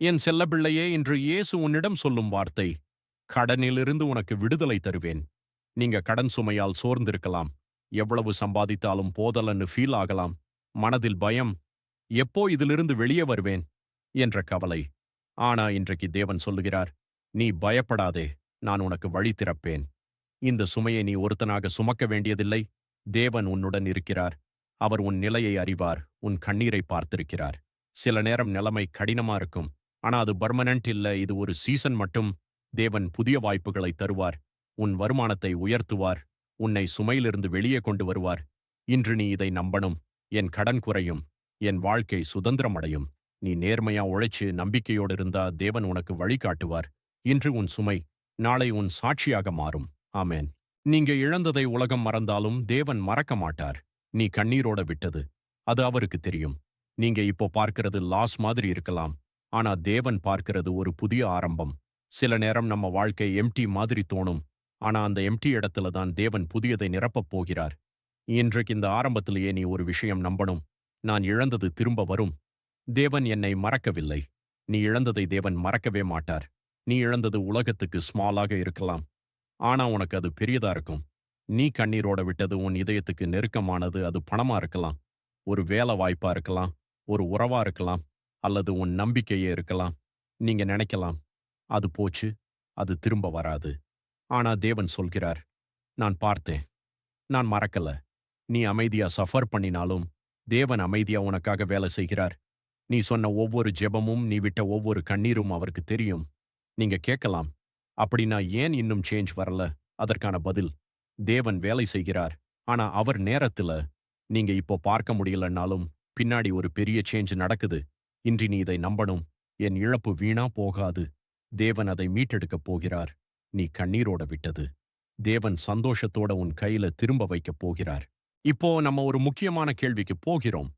என் செல்லப்பிள்ளையே, இன்று இயேசு உன்னிடம் சொல்லும் வார்த்தை, கடனிலிருந்து உனக்கு விடுதலை தருவேன். நீங்க கடன் சுமையால் சோர்ந்திருக்கலாம். எவ்வளவு சம்பாதித்தாலும் போதலன்னு ஃபீல் ஆகலாம். மனதில் பயம், எப்போ இதிலிருந்து வெளியே வருவேன் என்ற கவலை. ஆனா இன்றைக்கு தேவன் சொல்லுகிறார், நீ பயப்படாதே, நான் உனக்கு வழி திறப்பேன். இந்த சுமையை நீ ஒருத்தனாக சுமக்க வேண்டியதில்லை. தேவன் உன்னுடன் இருக்கிறார். அவர் உன் நிலையை அறிவார், உன் கண்ணீரை பார்த்திருக்கிறார். சில நேரம் நிலைமை கடினமா இருக்கும். ஆனா அது பர்மனன்ட் இல்ல, இது ஒரு சீசன் மட்டும். தேவன் புதிய வாய்ப்புகளை தருவார். உன் வருமானத்தை உயர்த்துவார். உன்னை சுமையிலிருந்து வெளியே கொண்டு வருவார். இன்று நீ இதை நம்பணும். என் கடன் குறையும். என் வாழ்க்கை சுதந்திரம் அடையும். நீ நேர்மையா உழைச்சு நம்பிக்கையோடு இருந்தா தேவன் உனக்கு வழிகாட்டுவார். இன்று உன் சுமை நாளை உன் சாட்சியாக மாறும். ஆமென். நீங்க இழந்ததை உலகம் மறந்தாலும் தேவன் மறக்க மாட்டார். நீ கண்ணீரோட விட்டது அது அவருக்கு தெரியும். நீங்க இப்போ பார்க்கிறது லாஸ் மாதிரி இருக்கலாம். ஆனா தேவன் பார்க்கிறது ஒரு புதிய ஆரம்பம். சில நேரம் நம்ம வாழ்க்கை எம்டி மாதிரி தோணும். ஆனா அந்த எம்டி இடத்துல தான் தேவன் புதியதை நிரப்பப் போகிறார். இன்றைக்கு இந்த ஆரம்பத்திலேயே நீ ஒரு விஷயம் நம்பணும். நான் இழந்தது திரும்ப வரும். தேவன் என்னை மறக்கவில்லை. நீ இழந்ததை தேவன் மறக்கவே மாட்டார். நீ இழந்தது உலகத்துக்கு ஸ்மாலாக இருக்கலாம். ஆனா உனக்கு அது பெரியதா இருக்கும். நீ கண்ணீரோட விட்டது உன் இதயத்துக்கு நெருக்கமானது. அது பணமா இருக்கலாம், ஒரு வேலை வாய்ப்பா இருக்கலாம், ஒரு உறவா இருக்கலாம், அல்லது உன் நம்பிக்கையே இருக்கலாம். நீங்க நினைக்கலாம், அது போச்சு, அது திரும்ப வராது. ஆனா தேவன் சொல்கிறார், நான் பார்த்தேன், நான் மறக்கல. நீ அமைதியா சஃபர் பண்ணினாலும் தேவன் அமைதியா உனக்காக வேலை செய்கிறார். நீ சொன்ன ஒவ்வொரு ஜெபமும், நீ விட்ட ஒவ்வொரு கண்ணீரும் அவருக்கு தெரியும். நீங்க கேட்கலாம், அப்படின்னா ஏன் இன்னும் சேஞ்ச் வரல? அதற்கான பதில், தேவன் வேலை செய்கிறார். ஆனா அவர் நேரத்துல. நீங்க இப்போ பார்க்க முடியலன்னாலும் பின்னாடி ஒரு பெரிய சேஞ்ச் நடக்குது. இன்று நீ இதை நம்பணும். என் இழப்பு வீணா போகாது. தேவன் அதை மீட்டெடுக்கப் போகிறார். நீ கண்ணீரோட விட்டது தேவன் சந்தோஷத்தோட உன் கையில திரும்ப வைக்கப் போகிறார். இப்போ நம்ம ஒரு முக்கியமான கேள்விக்கு போகிறோம்.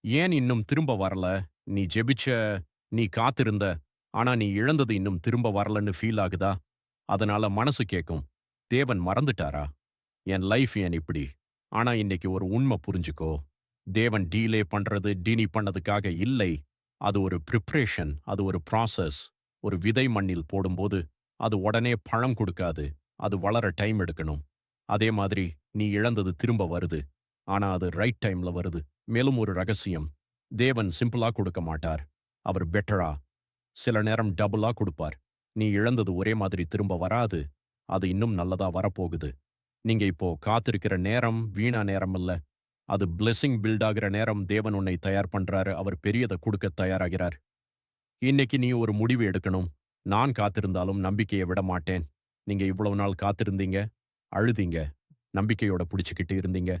ஏன் இன்னும் திரும்ப வரல? நீ ஜெபிச்ச, நீ காத்திருந்த, ஆனா நீ இழந்தது இன்னும் திரும்ப வரலன்னு ஃபீல் ஆகுதா? அதனால மனசு கேட்கும், தேவன் மறந்துட்டாரா? என் லைஃப் ஏன் இப்படி? ஆனா இன்னைக்கு ஒரு உண்மை புரிஞ்சுக்கோ. தேவன் டீலே பண்றது டீனி பண்ணதுக்காக இல்லை. அது ஒரு ப்ரிப்ரேஷன், அது ஒரு ப்ராசஸ். ஒரு விதை மண்ணில் போடும்போது அது உடனே பழம் கொடுக்காது. அது வளர டைம் எடுக்கணும். அதே மாதிரி நீ இழந்தது திரும்ப வருது. ஆனா அது ரைட் டைம்ல வருது. மேலும் ஒரு ரகசியம், தேவன் சிம்பிளா கொடுக்க மாட்டார். அவர் பெட்டரா, சில நேரம் டபுளா கொடுப்பார். நீ இழந்தது ஒரே மாதிரி திரும்ப வராது. அது இன்னும் நல்லதா வரப்போகுது. நீங்க இப்போ காத்திருக்கிற நேரம் வீணா நேரம் இல்ல. அது பிளெஸிங் பில்ட் ஆகிற நேரம். தேவன் உன்னை தயார் பண்றாரு. அவர் பெரியதை கொடுக்க தயாராகிறார். இன்னைக்கு நீ ஒரு முடிவு எடுக்கணும். நான் காத்திருந்தாலும் நம்பிக்கையை விட மாட்டேன். நீங்க இவ்வளவு நாள் காத்திருந்தீங்க, அழுதீங்க, நம்பிக்கையோட புடிச்சுக்கிட்டு இருந்தீங்க.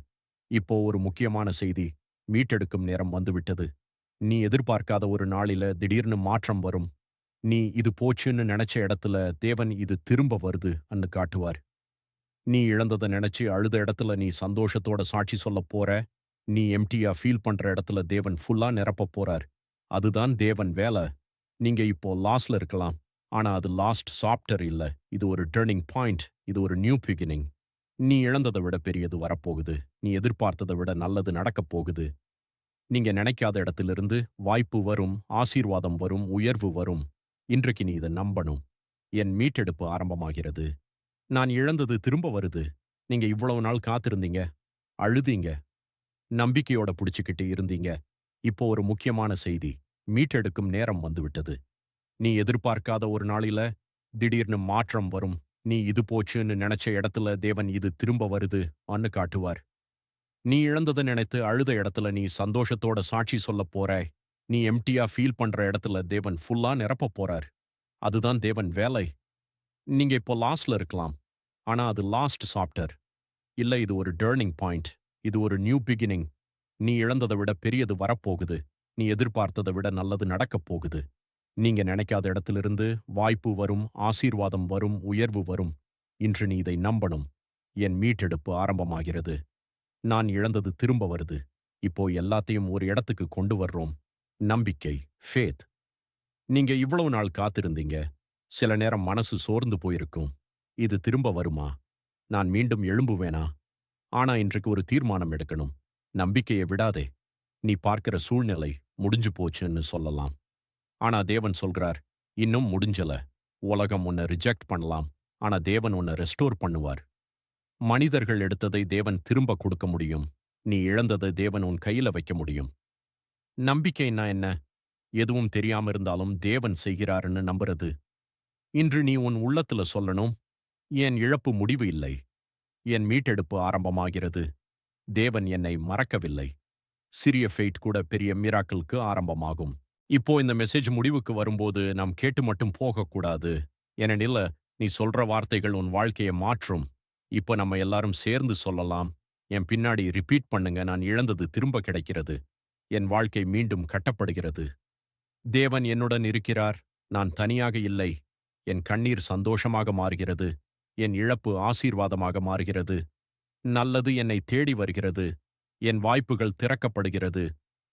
இப்போ ஒரு முக்கியமான செய்தி, மீட்டெடுக்கும் நேரம் வந்துவிட்டது. நீ எதிர்பார்க்காத ஒரு நாளில திடீர்னு மாற்றம் வரும். நீ இது போச்சுன்னு நினைச்ச இடத்துல தேவன் இது திரும்ப வருது அன்னு காட்டுவார். நீ இழந்ததை நினைச்சு அழுத இடத்துல நீ சந்தோஷத்தோட சாட்சி சொல்லப் போற. நீ எம்டியா ஃபீல் பண்ற இடத்துல தேவன் ஃபுல்லா நிரப்பப் போறார். அதுதான் தேவன் வேலை. நீங்க இப்போ லாஸ்ல இருக்கலாம். ஆனா அது லாஸ்ட் சாப்டர் இல்ல. இது ஒரு டர்னிங் பாயிண்ட். இது ஒரு நியூ பிகினிங். நீ இழந்ததை விட பெரியது வரப்போகுது. நீ எதிர்பார்த்ததை விட நல்லது நடக்கப் போகுது. நீங்க நினைக்காத இடத்திலிருந்து வாய்ப்பு வரும், ஆசீர்வாதம் வரும், உயர்வு வரும். இன்றைக்கு நீ இதை நம்பணும். என் மீட்டெடுப்பு ஆரம்பமாகிறது. நான் இழந்தது திரும்ப வருது. நீங்க இவ்வளவு நாள் காத்திருந்தீங்க, அழுதீங்க, நம்பிக்கையோட புடிச்சுக்கிட்டு இருந்தீங்க. இப்போ ஒரு முக்கியமான செய்தி, மீட்டெடுக்கும் நேரம் வந்துவிட்டது. நீ எதிர்பார்க்காத ஒரு நாளில திடீர்னு மாற்றம் வரும். நீ இது போச்சுன்னு நினைச்ச இடத்துல தேவன் இது திரும்ப வருது அன்னு காட்டுவார். நீ இழந்ததை நினைத்து அழுத இடத்துல நீ சந்தோஷத்தோட சாட்சி சொல்லப் போறாய். நீ எம்டியா ஃபீல் பண்ற இடத்துல தேவன் ஃபுல்லா நிரப்பப் போறார். அதுதான் தேவன் வேலை. நீங்க இப்போ லாஸ்ட்ல இருக்கலாம். ஆனா அது லாஸ்ட் சாப்டர் இல்ல. இது ஒரு டர்னிங் பாயிண்ட். இது ஒரு நியூ பிகினிங். நீ இழந்ததை விட பெரியது வரப்போகுது. நீ எதிர்பார்த்ததை விட நல்லது நடக்கப் போகுது. நீங்க நினைக்காத இடத்திலிருந்து வாய்ப்பு வரும், ஆசீர்வாதம் வரும், உயர்வு வரும். இன்று நீ இதை நம்பணும். என் மீட்டெடுப்பு ஆரம்பமாகிறது. நான் இழந்தது திரும்ப வருது. இப்போ எல்லாத்தையும் ஒரு இடத்துக்கு கொண்டு வர்றோம். நம்பிக்கை, ஃபேத். நீங்க இவ்வளவு நாள் காத்திருந்தீங்க. சில நேரம் மனசு சோர்ந்து போயிருக்கும். இது திரும்ப வருமா? நான் மீண்டும் எழும்புவேனா? ஆனா இன்றைக்கு ஒரு தீர்மானம் எடுக்கணும். நம்பிக்கையை விடாதே. நீ பார்க்கிற சூழ்நிலை முடிஞ்சு போச்சுன்னு சொல்லலாம். ஆனா தேவன் சொல்கிறார், இன்னும் முடிஞ்சல. உலகம் உன்னை ரிஜெக்ட் பண்ணலாம். ஆனா தேவன் உன்னை ரெஸ்டோர் பண்ணுவார். மனிதர்கள் எடுத்ததை தேவன் திரும்ப கொடுக்க முடியும். நீ இழந்ததை தேவன் உன் கையில வைக்க முடியும். நம்பிக்கைன்னா என்ன? எதுவும் தெரியாம இருந்தாலும் தேவன் செய்கிறாருன்னு நம்புறது. இன்று நீ உன் உள்ளத்துல சொல்லணும், என் இழப்பு முடிவு இல்லை. என் மீட்டெடுப்பு ஆரம்பமாகிறது. தேவன் என்னை மறக்கவில்லை. சிறிய ஃபெய்ட் கூட பெரிய மிராக்கிள்க்கு ஆரம்பமாகும். இப்போ இந்த மெசேஜ் முடிவுக்கு வரும்போது நாம் கேட்டு மட்டும் போகக்கூடாது. ஏனெனில் நீ சொல்ற வார்த்தைகள் உன் வாழ்க்கையை மாற்றும். இப்போ நம்ம எல்லாரும் சேர்ந்து சொல்லலாம். என் பின்னாடி ரிப்பீட் பண்ணுங்க. நான் இழந்தது திரும்ப கிடைக்கிறது. என் வாழ்க்கை மீண்டும் கட்டப்படுகிறது. தேவன் என்னுடன் இருக்கிறார். நான் தனியாக இல்லை. என் கண்ணீர் சந்தோஷமாக மாறுகிறது. என் இழப்பு ஆசீர்வாதமாக மாறுகிறது. நல்லது என்னை தேடி வருகிறது. என் வாய்ப்புகள் திறக்கப்படுகிறது.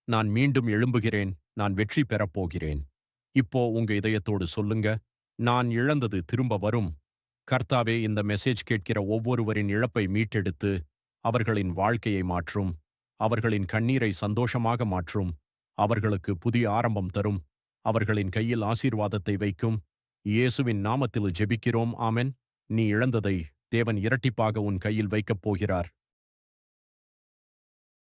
நான் மீண்டும் எழும்புகிறேன். நான் வெற்றி பெறப் போகிறேன். இப்போ உங்க இதயத்தோடு சொல்லுங்க, நான் இழந்தது திரும்ப வரும். கர்த்தாவே, இந்த மெசேஜ் கேட்கிற ஒவ்வொருவரின் இழப்பை மீட்டெடுத்து அவர்களின் வாழ்க்கையை மாற்றும். அவர்களின் கண்ணீரை சந்தோஷமாக மாற்றும். அவர்களுக்கு புதிய ஆரம்பம் தரும். அவர்களின் கையில் ஆசீர்வாதத்தை வைக்கும். இயேசுவின் நாமத்தில் ஜெபிக்கிறோம். ஆமென். நீ இழந்ததை தேவன் இரட்டிப்பாக உன் கையில் வைக்கப் போகிறார்.